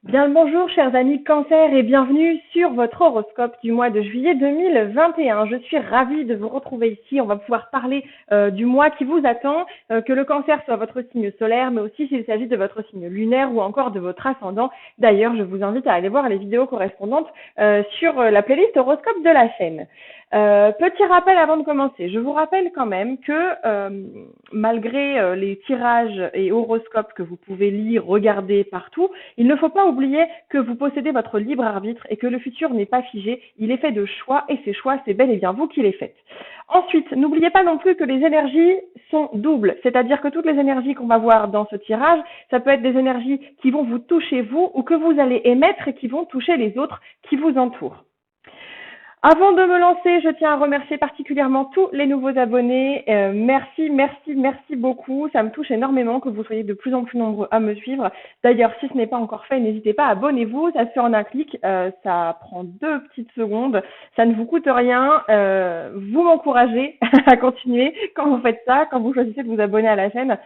Bien le bonjour chers amis Cancer et bienvenue sur votre horoscope du mois de juillet 2021. Je suis ravie de vous retrouver ici. On va pouvoir parler du mois qui vous attend, que le Cancer soit votre signe solaire, mais aussi s'il s'agit de votre signe lunaire ou encore de votre ascendant. D'ailleurs, je vous invite à aller voir les vidéos correspondantes sur la playlist horoscope de la chaîne. Petit rappel avant de commencer, je vous rappelle quand même que malgré les tirages et horoscopes que vous pouvez lire, regarder partout, il ne faut pas oublier que vous possédez votre libre arbitre et que le futur n'est pas figé, il est fait de choix et ces choix, c'est bel et bien vous qui les faites. Ensuite, n'oubliez pas non plus que les énergies sont doubles, c'est-à-dire que toutes les énergies qu'on va voir dans ce tirage, ça peut être des énergies qui vont vous toucher vous ou que vous allez émettre et qui vont toucher les autres qui vous entourent. Avant de me lancer, je tiens à remercier particulièrement tous les nouveaux abonnés. Merci beaucoup. Ça me touche énormément que vous soyez de plus en plus nombreux à me suivre. D'ailleurs, si ce n'est pas encore fait, n'hésitez pas, abonnez-vous. Ça se fait en un clic. Ça prend 2 petites secondes. Ça ne vous coûte rien. Vous m'encouragez à continuer quand vous faites ça, quand vous choisissez de vous abonner à la chaîne.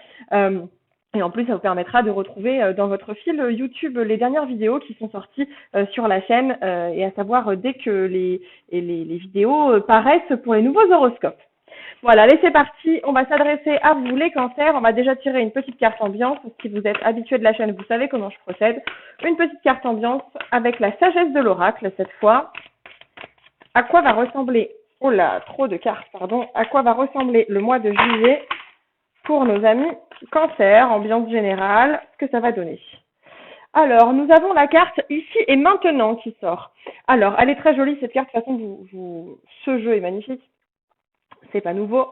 Et en plus, ça vous permettra de retrouver dans votre fil YouTube les dernières vidéos qui sont sorties sur la chaîne, et à savoir dès que les vidéos paraissent pour les nouveaux horoscopes. Voilà, allez, c'est parti. On va s'adresser à vous les cancers. On va déjà tirer une petite carte ambiance. Si vous êtes habitué de la chaîne, vous savez comment je procède. Une petite carte ambiance avec la sagesse de l'oracle cette fois. À quoi va ressembler, oh là, trop de cartes, pardon. À quoi va ressembler le mois de juillet pour nos amis Cancer, ambiance générale, ce que ça va donner. Alors, nous avons la carte ici et maintenant qui sort. Alors, elle est très jolie cette carte, de toute façon, ce jeu est magnifique. C'est pas nouveau.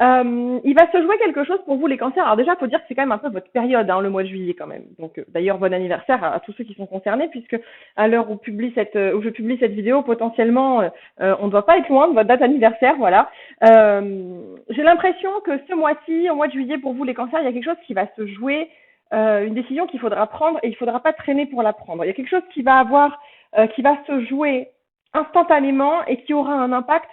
Il va se jouer quelque chose pour vous les cancers. Alors déjà, il faut dire que c'est quand même un peu votre période, le mois de juillet quand même. Donc d'ailleurs, bon anniversaire à tous ceux qui sont concernés, puisque à l'heure où je publie cette vidéo, potentiellement, on ne doit pas être loin de votre date anniversaire, voilà. J'ai l'impression que ce mois-ci, au mois de juillet, pour vous les cancers, il y a quelque chose qui va se jouer, une décision qu'il faudra prendre et il ne faudra pas traîner pour la prendre. Il y a quelque chose qui va se jouer instantanément et qui aura un impact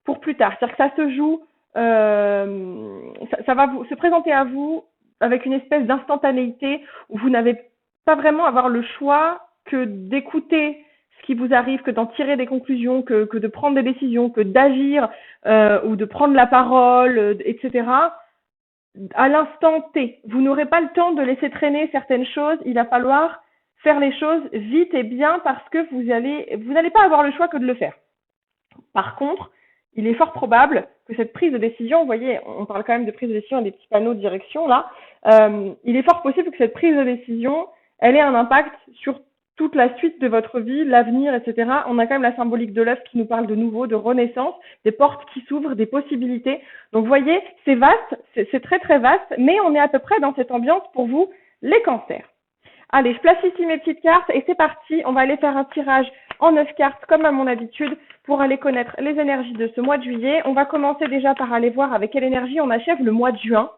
pour plus tard. C'est-à-dire que ça se joue, ça va se présenter à vous avec une espèce d'instantanéité où vous n'avez pas vraiment à avoir le choix que d'écouter ce qui vous arrive, que d'en tirer des conclusions, que de prendre des décisions, que d'agir ou de prendre la parole, etc. À l'instant T. Vous n'aurez pas le temps de laisser traîner certaines choses. Il va falloir faire les choses vite et bien parce que vous n'allez pas avoir le choix que de le faire. Par contre, il est fort probable que cette prise de décision, vous voyez, on parle quand même de prise de décision et des petits panneaux de direction là, il est fort possible que cette prise de décision, elle ait un impact sur toute la suite de votre vie, l'avenir, etc. On a quand même la symbolique de l'œuf qui nous parle de nouveau, de renaissance, des portes qui s'ouvrent, des possibilités. Donc vous voyez, c'est vaste, c'est très très vaste, mais on est à peu près dans cette ambiance pour vous, les cancers. Allez, je place ici mes petites cartes et c'est parti. On va aller faire un tirage en 9 cartes comme à mon habitude pour aller connaître les énergies de ce mois de juillet. On va commencer déjà par aller voir avec quelle énergie on achève le mois de juin.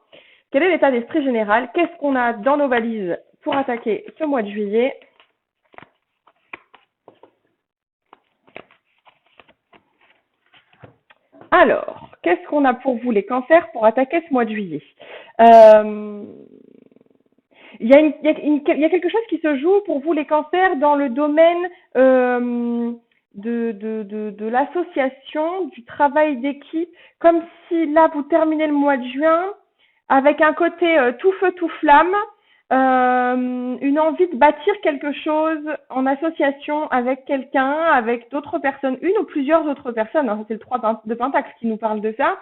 Quel est l'état d'esprit général? Qu'est-ce qu'on a dans nos valises pour attaquer ce mois de juillet? Alors, qu'est-ce qu'on a pour vous les cancers pour attaquer ce mois de juillet? Il y a quelque chose qui se joue pour vous les cancers dans le domaine de l'association, du travail d'équipe, comme si là vous terminez le mois de juin avec un côté tout feu tout flamme, une envie de bâtir quelque chose en association avec quelqu'un, avec d'autres personnes, une ou plusieurs autres personnes, c'est le 3 de Pentacle qui nous parle de ça.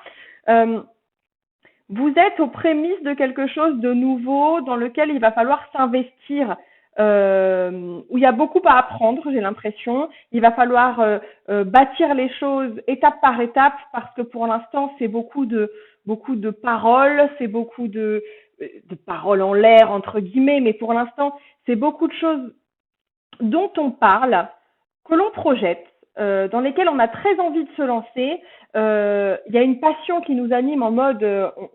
Vous êtes aux prémices de quelque chose de nouveau dans lequel il va falloir s'investir, où il y a beaucoup à apprendre, j'ai l'impression. Il va falloir bâtir les choses étape par étape parce que pour l'instant, c'est beaucoup de paroles, c'est beaucoup de paroles en l'air, entre guillemets, mais pour l'instant, c'est beaucoup de choses dont on parle, que l'on projette, dans lesquelles on a très envie de se lancer. Il y a une passion qui nous anime en mode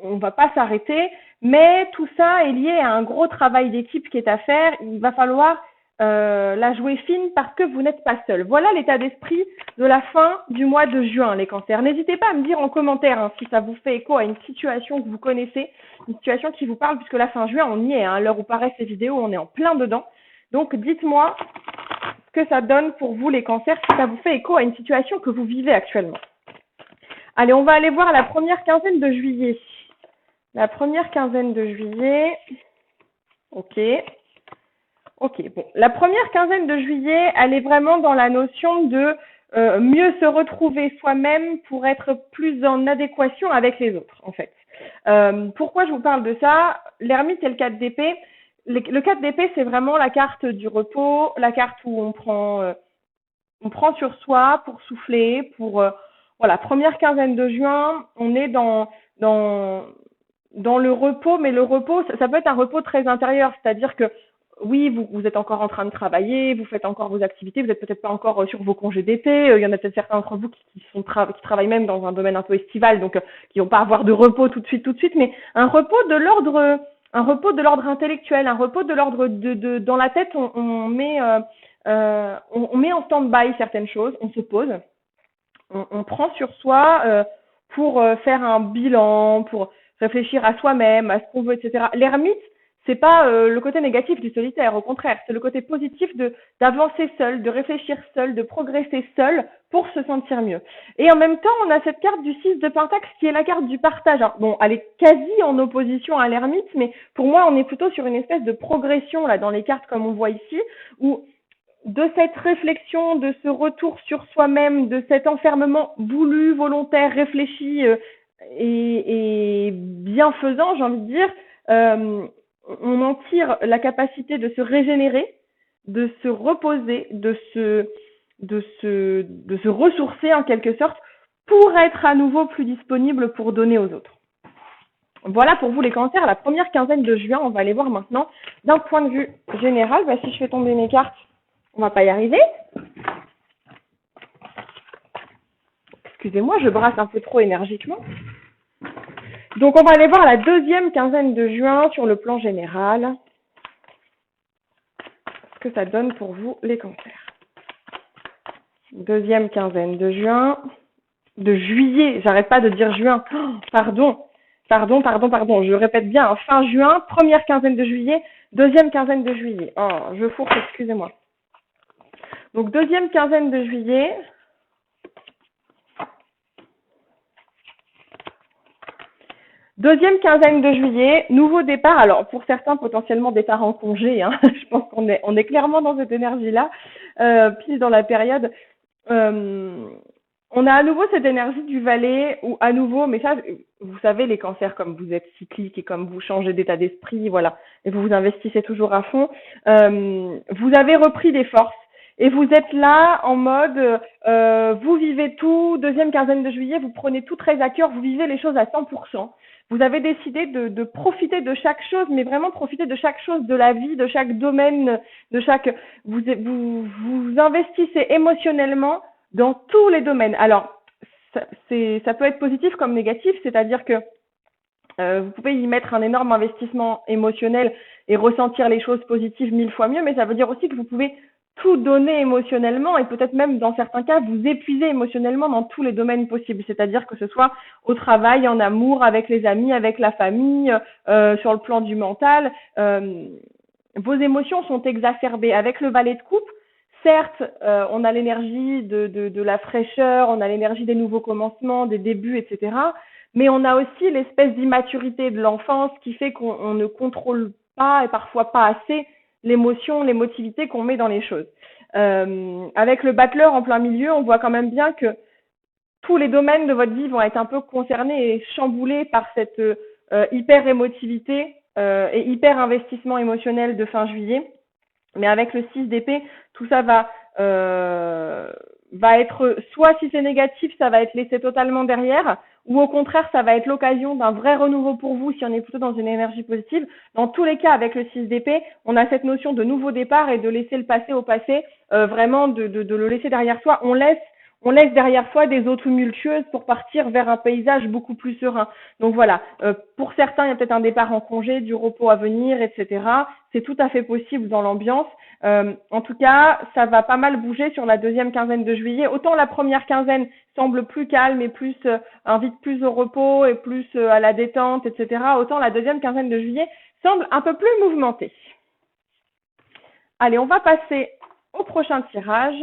on ne va pas s'arrêter, mais tout ça est lié à un gros travail d'équipe qui est à faire. Il va falloir la jouer fine parce que vous n'êtes pas seul. Voilà l'état d'esprit de la fin du mois de juin, les cancers. N'hésitez pas à me dire en commentaire si ça vous fait écho à une situation que vous connaissez, une situation qui vous parle, puisque la fin juin, on y est. À l'heure où paraissent ces vidéos, on est en plein dedans. Donc, dites-moi ce que ça donne pour vous, les cancers, si ça vous fait écho à une situation que vous vivez actuellement. Allez, on va aller voir la première quinzaine de juillet. La première quinzaine de juillet. Ok. Ok, bon. La première quinzaine de juillet, elle est vraiment dans la notion de mieux se retrouver soi-même pour être plus en adéquation avec les autres, en fait. Pourquoi je vous parle de ça? L'ermite et le 4 d'épée. Le 4 d'épée, c'est vraiment la carte du repos, la carte où on prend sur soi pour souffler, pour voilà, première quinzaine de juin, on est dans le repos, mais le repos, ça peut être un repos très intérieur, c'est-à-dire que oui, vous êtes encore en train de travailler, vous faites encore vos activités, vous n'êtes peut-être pas encore sur vos congés d'été, il y en a peut-être certains d'entre vous qui travaillent même dans un domaine un peu estival, donc qui vont pas avoir de repos tout de suite, mais un repos de l'ordre intellectuel, un repos de l'ordre dans la tête, on met en stand-by certaines choses, on se pose, on prend sur soi pour faire un bilan, pour réfléchir à soi-même, à ce qu'on veut, etc. L'ermite, c'est pas le côté négatif du solitaire, au contraire, c'est le côté positif d'avancer seul, de réfléchir seul, de progresser seul pour se sentir mieux. Et en même temps, on a cette carte du 6 de Pentacle qui est la carte du partage. Alors, bon, elle est quasi en opposition à l'ermite, mais pour moi, on est plutôt sur une espèce de progression là dans les cartes comme on voit ici, où de cette réflexion, de ce retour sur soi-même, de cet enfermement voulu, volontaire, réfléchi et bienfaisant, j'ai envie de dire, on en tire la capacité de se régénérer, de se reposer, de se ressourcer en quelque sorte pour être à nouveau plus disponible pour donner aux autres. Voilà pour vous les cancers, la première quinzaine de juin, on va aller voir maintenant d'un point de vue général. Si je fais tomber mes cartes, on va pas y arriver. Excusez-moi, je brasse un peu trop énergiquement. Donc, on va aller voir la deuxième quinzaine de juin sur le plan général. Ce que ça donne pour vous, les cancers. Deuxième quinzaine de juin. De juillet, j'arrête pas de dire juin. Oh, pardon, je répète bien. Fin juin, première quinzaine de juillet, deuxième quinzaine de juillet. Oh, je fourche, excusez-moi. Donc, deuxième quinzaine de juillet. Deuxième quinzaine de juillet, nouveau départ. Alors, pour certains, potentiellement départ en congé. Hein. Je pense qu'on est clairement dans cette énergie-là, pile dans la période. On a à nouveau cette énergie du valet, ou à nouveau, mais ça, vous savez, les cancers, comme vous êtes cyclique et comme vous changez d'état d'esprit, voilà, et vous vous investissez toujours à fond, vous avez repris des forces. Et vous êtes là en mode, vous vivez tout, deuxième quinzaine de juillet, vous prenez tout très à cœur, vous vivez les choses à 100%. Vous avez décidé de profiter de chaque chose, mais vraiment profiter de chaque chose de la vie, de chaque domaine, de chaque. Vous investissez émotionnellement dans tous les domaines. Alors, ça peut être positif comme négatif, c'est-à-dire que vous pouvez y mettre un énorme investissement émotionnel et ressentir les choses positives 1000 fois mieux, mais ça veut dire aussi que vous pouvez tout donner émotionnellement et peut-être même dans certains cas vous épuiser émotionnellement dans tous les domaines possibles, c'est-à-dire que ce soit au travail, en amour, avec les amis, avec la famille, sur le plan du mental, vos émotions sont exacerbées. Avec le valet de coupe, certes, on a l'énergie de la fraîcheur, on a l'énergie des nouveaux commencements, des débuts, etc., mais on a aussi l'espèce d'immaturité de l'enfance qui fait qu'on ne contrôle pas et parfois pas assez l'émotion, l'émotivité qu'on met dans les choses. Avec le battleur en plein milieu, on voit quand même bien que tous les domaines de votre vie vont être un peu concernés et chamboulés par cette hyper émotivité et hyper investissement émotionnel de fin juillet. Mais avec le 6 d'épée, tout ça va être, soit si c'est négatif, ça va être laissé totalement derrière, ou au contraire, ça va être l'occasion d'un vrai renouveau pour vous si on est plutôt dans une énergie positive. Dans tous les cas, avec le 6 d'épée, on a cette notion de nouveau départ et de laisser le passé au passé, vraiment de le laisser derrière soi. On laisse derrière soi des eaux tumultueuses pour partir vers un paysage beaucoup plus serein. Donc voilà, pour certains, il y a peut-être un départ en congé, du repos à venir, etc. C'est tout à fait possible dans l'ambiance. En tout cas, ça va pas mal bouger sur la deuxième quinzaine de juillet. Autant la première quinzaine semble plus calme et plus invite plus au repos et plus à la détente, etc. Autant la deuxième quinzaine de juillet semble un peu plus mouvementée. Allez, on va passer au prochain tirage.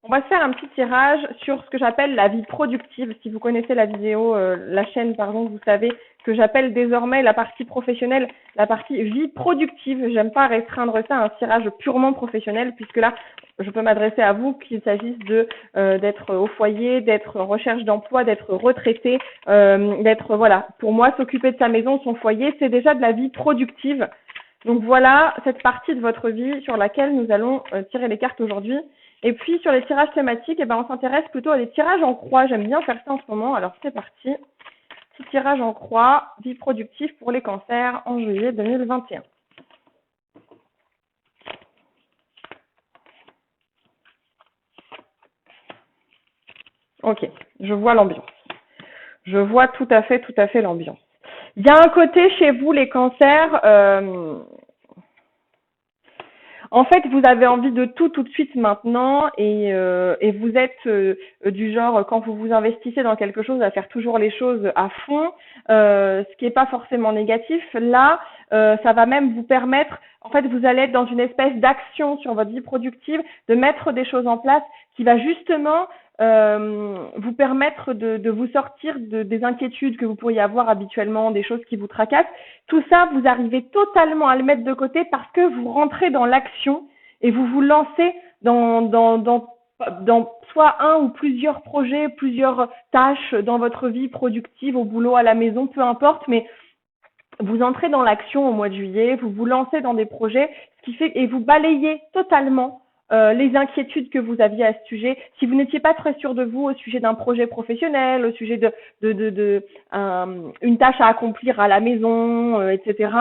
On va se faire un petit tirage sur ce que j'appelle la vie productive. Si vous connaissez la vidéo, la chaîne, pardon, vous savez que j'appelle désormais la partie professionnelle, la partie vie productive. J'aime pas restreindre ça à un tirage purement professionnel, puisque là, je peux m'adresser à vous qu'il s'agisse de d'être au foyer, d'être en recherche d'emploi, d'être retraité, d'être voilà. Pour moi, s'occuper de sa maison, son foyer, c'est déjà de la vie productive. Donc voilà cette partie de votre vie sur laquelle nous allons tirer les cartes aujourd'hui. Et puis sur les tirages thématiques, eh ben, on s'intéresse plutôt à des tirages en croix. J'aime bien faire ça en ce moment. Alors c'est parti. Petit tirage en croix, vie productive pour les cancers en juillet 2021. Ok, je vois l'ambiance. Je vois tout à fait l'ambiance. Il y a un côté chez vous, les cancers, en fait, vous avez envie de tout de suite maintenant et vous êtes du genre, quand vous vous investissez dans quelque chose, à faire toujours les choses à fond, ce qui n'est pas forcément négatif. Là, ça va même vous permettre, en fait, vous allez être dans une espèce d'action sur votre vie productive, de mettre des choses en place qui va justement vous permettre de vous sortir des inquiétudes que vous pourriez avoir habituellement, des choses qui vous tracassent. Tout ça, vous arrivez totalement à le mettre de côté parce que vous rentrez dans l'action et vous vous lancez dans soit un ou plusieurs projets, plusieurs tâches dans votre vie productive, au boulot, à la maison, peu importe, mais vous entrez dans l'action au mois de juillet, vous vous lancez dans des projets, ce qui fait et vous balayez totalement les inquiétudes que vous aviez à ce sujet. Si vous n'étiez pas très sûr de vous au sujet d'un projet professionnel, au sujet une tâche à accomplir à la maison, etc.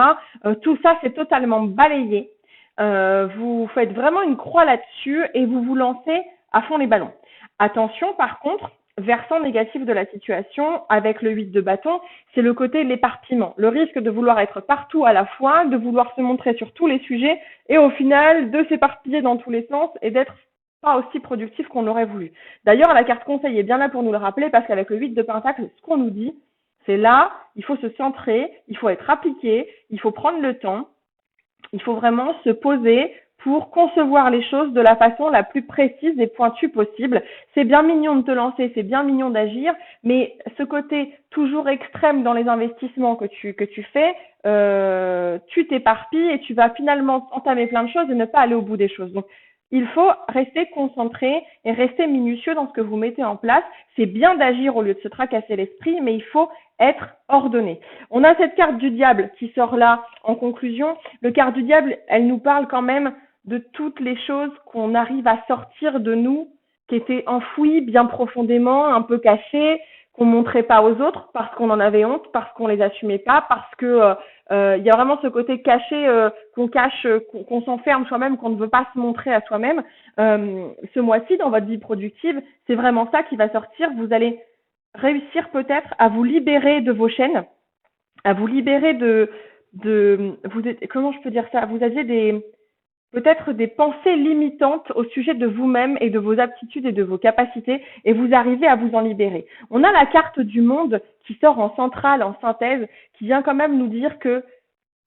Tout ça, c'est totalement balayé. Vous faites vraiment une croix là-dessus et vous vous lancez à fond les ballons. Attention, par contre, versant négatif de la situation avec le 8 de bâton, c'est le côté l'éparpillement, le risque de vouloir être partout à la fois, de vouloir se montrer sur tous les sujets et au final de s'éparpiller dans tous les sens et d'être pas aussi productif qu'on l'aurait voulu. D'ailleurs, la carte conseil est bien là pour nous le rappeler parce qu'avec le 8 de pentacle, ce qu'on nous dit, c'est là, il faut se centrer, il faut être appliqué, il faut prendre le temps, il faut vraiment se poser pour concevoir les choses de la façon la plus précise et pointue possible. C'est bien mignon de te lancer, c'est bien mignon d'agir, mais ce côté toujours extrême dans les investissements que tu fais, tu t'éparpilles et tu vas finalement entamer plein de choses et ne pas aller au bout des choses. Donc, il faut rester concentré et rester minutieux dans ce que vous mettez en place. C'est bien d'agir au lieu de se tracasser l'esprit, mais il faut être ordonné. On a cette carte du diable qui sort là en conclusion. Le carte du diable, elle nous parle quand même de toutes les choses qu'on arrive à sortir de nous, qui étaient enfouies bien profondément, un peu cachées, qu'on montrait pas aux autres parce qu'on en avait honte, parce qu'on les assumait pas, parce que il y a vraiment ce côté caché qu'on cache, qu'on s'enferme soi-même, qu'on ne veut pas se montrer à soi-même. Ce mois-ci, dans votre vie productive, c'est vraiment ça qui va sortir. Vous allez réussir peut-être à vous libérer de vos chaînes, à vous libérer comment je peux dire ça, vous aviez peut-être des pensées limitantes au sujet de vous-même et de vos aptitudes et de vos capacités et vous arrivez à vous en libérer. On a la carte du monde qui sort en centrale, en synthèse, qui vient quand même nous dire que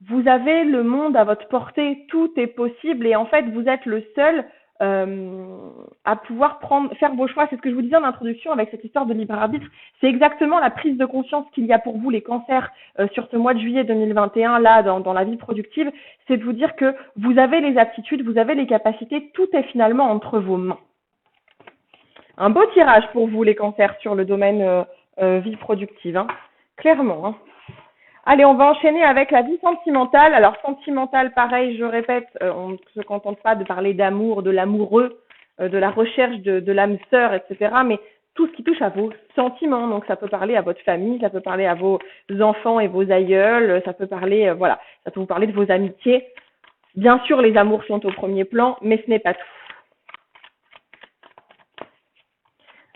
vous avez le monde à votre portée, tout est possible et en fait vous êtes le seul à pouvoir faire vos choix. C'est ce que je vous disais en introduction avec cette histoire de libre arbitre. C'est exactement la prise de conscience qu'il y a pour vous, les cancers, sur ce mois de juillet 2021, là, dans la vie productive. C'est de vous dire que vous avez les aptitudes, vous avez les capacités, tout est finalement entre vos mains. Un beau tirage pour vous, les cancers, sur le domaine vie productive, hein. Clairement, hein. Allez, on va enchaîner avec la vie sentimentale. Alors, sentimentale, pareil, je répète, on ne se contente pas de parler d'amour, de l'amoureux, de la recherche de l'âme sœur, etc. Mais tout ce qui touche à vos sentiments. Donc, ça peut parler à votre famille, ça peut parler à vos enfants et vos aïeuls, ça peut parler, voilà, ça peut vous parler de vos amitiés. Bien sûr, les amours sont au premier plan, mais ce n'est pas tout.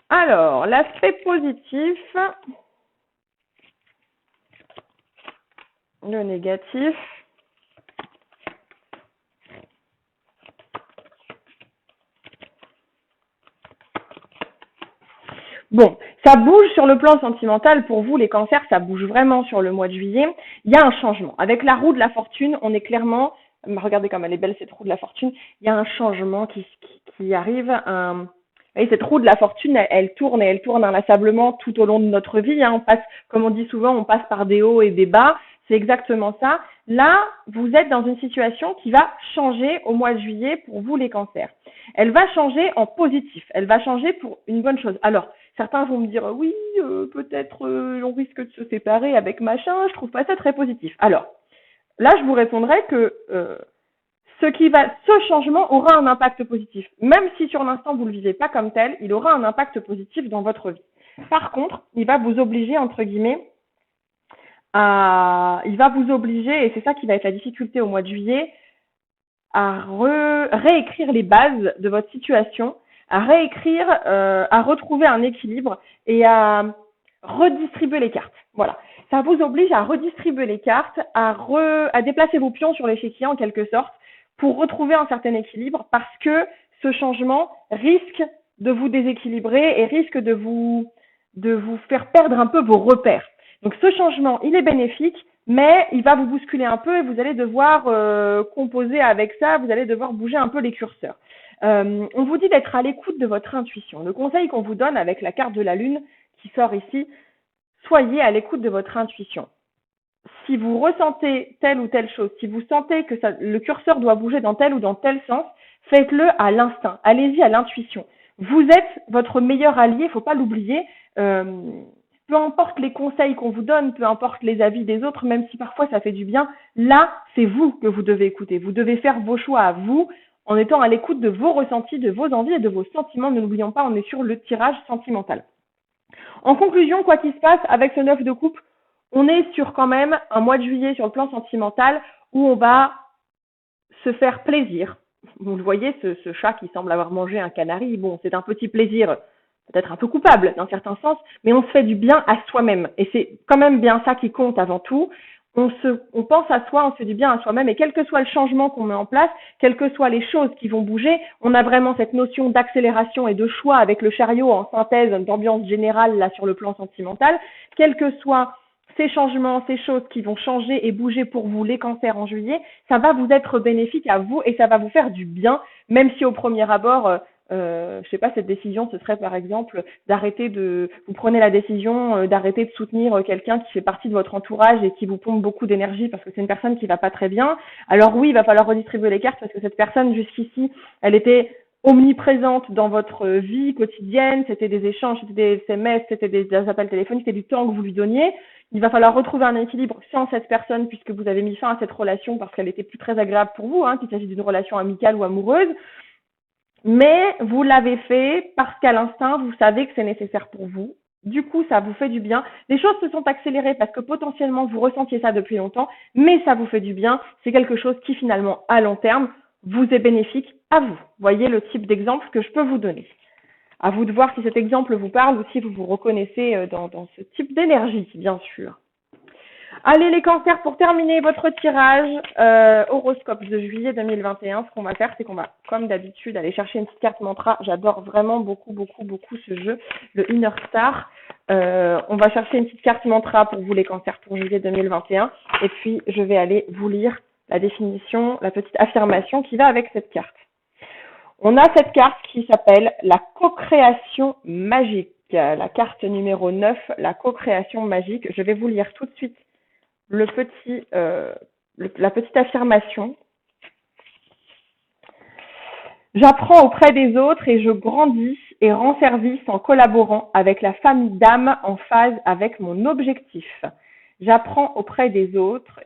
Alors, l'aspect positif... Le négatif. Bon, ça bouge sur le plan sentimental. Pour vous, les cancers, ça bouge vraiment sur le mois de juillet. Il y a un changement. Avec la roue de la fortune, on est clairement Regardez comme elle est belle, cette roue de la fortune. Il y a un changement qui arrive. Vous voyez, cette roue de la fortune, elle tourne et elle tourne inlassablement tout au long de notre vie. Hein. On passe, comme on dit souvent, on passe par des hauts et des bas. C'est exactement ça. Là, vous êtes dans une situation qui va changer au mois de juillet pour vous, les cancers. Elle va changer en positif. Elle va changer pour une bonne chose. Alors, certains vont me dire, oui, peut-être on risque de se séparer avec machin. Je trouve pas ça très positif. Alors, là, je vous répondrai que ce changement aura un impact positif. Même si sur l'instant vous ne le vivez pas comme tel, il aura un impact positif dans votre vie. Par contre, il va vous obliger, entre guillemets, il va vous obliger, et c'est ça qui va être la difficulté au mois de juillet, à réécrire les bases de votre situation, à retrouver un équilibre et à redistribuer les cartes. Voilà. Ça vous oblige à redistribuer les cartes, à déplacer vos pions sur l'échiquier en quelque sorte, pour retrouver un certain équilibre, parce que ce changement risque de vous déséquilibrer et risque de vous faire perdre un peu vos repères. Donc ce changement, il est bénéfique, mais il va vous bousculer un peu et vous allez devoir composer avec ça, vous allez devoir bouger un peu les curseurs. On vous dit d'être à l'écoute de votre intuition. Le conseil qu'on vous donne avec la carte de la Lune qui sort ici, soyez à l'écoute de votre intuition. Si vous ressentez telle ou telle chose, si vous sentez que le curseur doit bouger dans tel ou dans tel sens, faites-le à l'instinct. Allez-y à l'intuition. Vous êtes votre meilleur allié, il ne faut pas l'oublier. Peu importe les conseils qu'on vous donne, peu importe les avis des autres, même si parfois ça fait du bien, là, c'est vous que vous devez écouter. Vous devez faire vos choix à vous, en étant à l'écoute de vos ressentis, de vos envies et de vos sentiments. Ne l'oublions pas, on est sur le tirage sentimental. En conclusion, quoi qu'il se passe, avec ce 9 de coupe, on est sur quand même un mois de juillet sur le plan sentimental où on va se faire plaisir. Vous le voyez, ce chat qui semble avoir mangé un canari, bon, c'est un petit plaisir, peut-être un peu coupable dans certains sens, mais on se fait du bien à soi-même. Et c'est quand même bien ça qui compte avant tout. On pense à soi, on se fait du bien à soi-même, et quel que soit le changement qu'on met en place, quelles que soient les choses qui vont bouger, on a vraiment cette notion d'accélération et de choix avec le chariot en synthèse d'ambiance générale là sur le plan sentimental, quels que soient ces changements, ces choses qui vont changer et bouger pour vous, les cancers en juillet, ça va vous être bénéfique à vous et ça va vous faire du bien, même si au premier abord, je sais pas, cette décision, ce serait par exemple vous prenez la décision d'arrêter de soutenir quelqu'un qui fait partie de votre entourage et qui vous pompe beaucoup d'énergie parce que c'est une personne qui va pas très bien. Alors oui, il va falloir redistribuer les cartes parce que cette personne jusqu'ici, elle était omniprésente dans votre vie quotidienne, c'était des échanges, c'était des SMS, c'était des appels téléphoniques, c'était du temps que vous lui donniez. Il va falloir retrouver un équilibre sans cette personne puisque vous avez mis fin à cette relation parce qu'elle était plus très agréable pour vous, qu'il s'agit d'une relation amicale ou amoureuse. Mais vous l'avez fait parce qu'à l'instinct, vous savez que c'est nécessaire pour vous. Du coup, ça vous fait du bien. Les choses se sont accélérées parce que potentiellement, vous ressentiez ça depuis longtemps, mais ça vous fait du bien. C'est quelque chose qui finalement, à long terme, vous est bénéfique à vous. Voyez le type d'exemple que je peux vous donner. À vous de voir si cet exemple vous parle ou si vous vous reconnaissez dans ce type d'énergie, bien sûr. Allez les cancers, pour terminer votre tirage horoscope de juillet 2021, ce qu'on va faire, c'est qu'on va, comme d'habitude, aller chercher une petite carte mantra. J'adore vraiment beaucoup ce jeu, le Inner Star. On va chercher une petite carte mantra pour vous les cancers pour juillet 2021. Et puis, je vais aller vous lire la définition, la petite affirmation qui va avec cette carte. On a cette carte qui s'appelle la co-création magique. La carte numéro 9, la co-création magique. Je vais vous lire tout de suite la petite affirmation. J'apprends auprès des autres et je grandis et rends service en collaborant avec la famille d'âmes en phase avec mon objectif. J'apprends auprès des autres,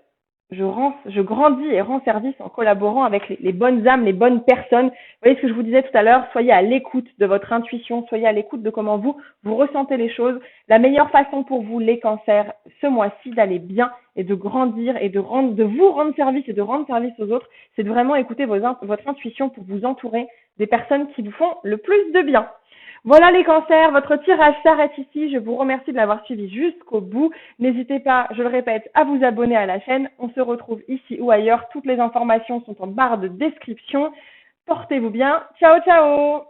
je grandis et rends service en collaborant avec les bonnes âmes, les bonnes personnes. Vous voyez ce que je vous disais tout à l'heure, soyez à l'écoute de votre intuition, soyez à l'écoute de comment vous ressentez les choses. La meilleure façon pour vous, les cancers, ce mois-ci, d'aller bien et de grandir et de vous rendre service et de rendre service aux autres, c'est de vraiment écouter votre intuition pour vous entourer des personnes qui vous font le plus de bien. Voilà les cancers, votre tirage s'arrête ici. Je vous remercie de l'avoir suivi jusqu'au bout. N'hésitez pas, je le répète, à vous abonner à la chaîne. On se retrouve ici ou ailleurs. Toutes les informations sont en barre de description. Portez-vous bien. Ciao, ciao!